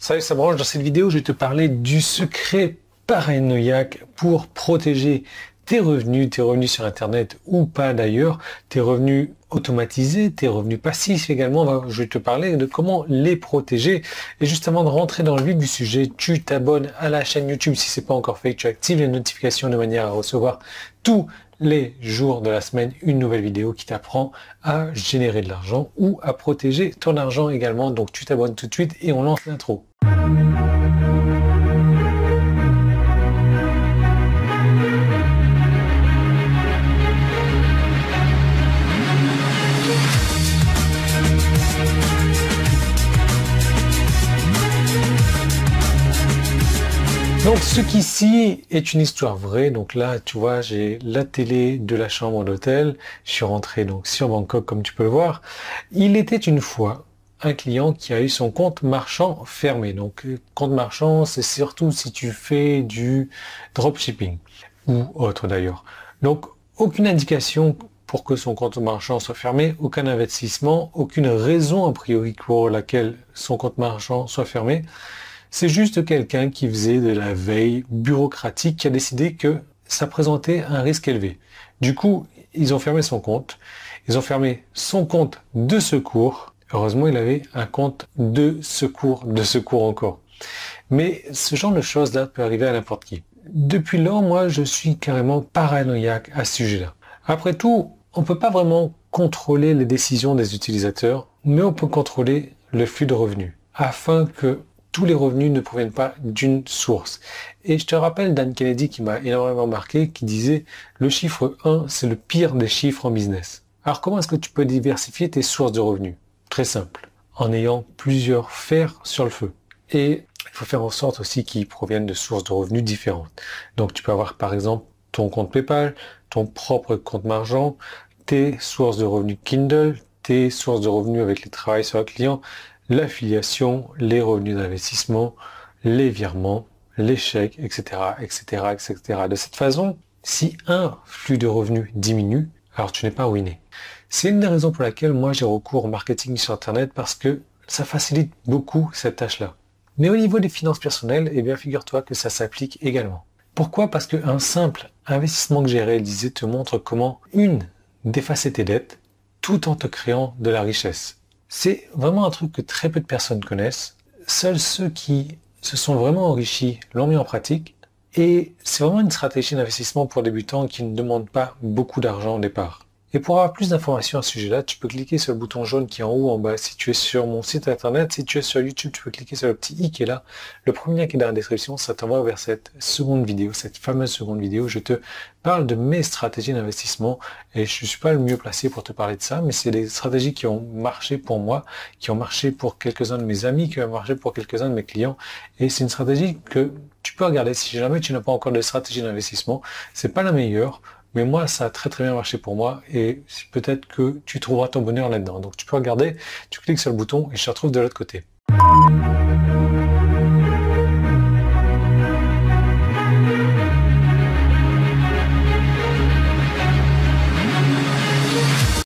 Salut, ça branche. Dans cette vidéo, je vais te parler du secret paranoïaque pour protéger tes revenus sur Internet ou pas d'ailleurs, tes revenus automatisés, tes revenus passifs également. Je vais te parler de comment les protéger. Et juste avant de rentrer dans le vif du sujet, tu t'abonnes à la chaîne YouTube si c'est pas encore fait, tu actives les notifications de manière à recevoir tous les jours de la semaine une nouvelle vidéo qui t'apprend à générer de l'argent ou à protéger ton argent également. Donc tu t'abonnes tout de suite et on lance l'intro. Donc ce qu'ici est une histoire vraie. Donc là, tu vois, j'ai la télé de la chambre d'hôtel. Je suis rentré donc sur Bangkok, comme tu peux le voir. Il était une fois un client qui a eu son compte marchand fermé. Donc compte marchand, c'est surtout si tu fais du dropshipping ou autre d'ailleurs. Donc aucune indication pour que son compte marchand soit fermé, aucun investissement, aucune raison a priori pour laquelle son compte marchand soit fermé. C'est juste quelqu'un qui faisait de la veille bureaucratique qui a décidé que ça présentait un risque élevé. Du coup, ils ont fermé son compte. Ils ont fermé son compte de secours. Heureusement, il avait un compte de secours encore. Mais ce genre de choses-là peut arriver à n'importe qui. Depuis lors, moi, je suis carrément paranoïaque à ce sujet-là. Après tout, on ne peut pas vraiment contrôler les décisions des utilisateurs, mais on peut contrôler le flux de revenus afin que tous les revenus ne proviennent pas d'une source. Et je te rappelle Dan Kennedy qui m'a énormément marqué, qui disait le chiffre 1, c'est le pire des chiffres en business. Alors comment est-ce que tu peux diversifier tes sources de revenus? Très simple, en ayant plusieurs fers sur le feu. Et il faut faire en sorte aussi qu'ils proviennent de sources de revenus différentes. Donc tu peux avoir par exemple ton compte PayPal, ton propre compte marchand, tes sources de revenus Kindle, tes sources de revenus avec les travails sur le client, l'affiliation, les revenus d'investissement, les virements, les chèques, etc., etc., etc. De cette façon, si un flux de revenus diminue, alors tu n'es pas ruiné. C'est une des raisons pour laquelle moi j'ai recours au marketing sur Internet parce que ça facilite beaucoup cette tâche-là. Mais au niveau des finances personnelles, eh bien figure-toi que ça s'applique également. Pourquoi? Parce qu'un simple investissement que j'ai réalisé te montre comment d'effacer tes dettes tout en te créant de la richesse. C'est vraiment un truc que très peu de personnes connaissent. Seuls ceux qui se sont vraiment enrichis l'ont mis en pratique. Et c'est vraiment une stratégie d'investissement pour débutants qui ne demande pas beaucoup d'argent au départ. Et pour avoir plus d'informations à ce sujet-là, tu peux cliquer sur le bouton jaune qui est en haut en bas si tu es sur mon site internet. Si tu es sur YouTube, tu peux cliquer sur le petit i qui est là. Le premier lien qui est dans la description, ça t'envoie vers cette seconde vidéo, cette fameuse seconde vidéo. Je te parle de mes stratégies d'investissement et je ne suis pas le mieux placé pour te parler de ça, mais c'est des stratégies qui ont marché pour moi, qui ont marché pour quelques-uns de mes amis, qui ont marché pour quelques-uns de mes clients. Et c'est une stratégie que tu peux regarder si jamais tu n'as pas encore de stratégie d'investissement. C'est pas la meilleure. Mais moi, ça a très très bien marché pour moi et peut-être que tu trouveras ton bonheur là-dedans. Donc tu peux regarder, tu cliques sur le bouton et je te retrouve de l'autre côté.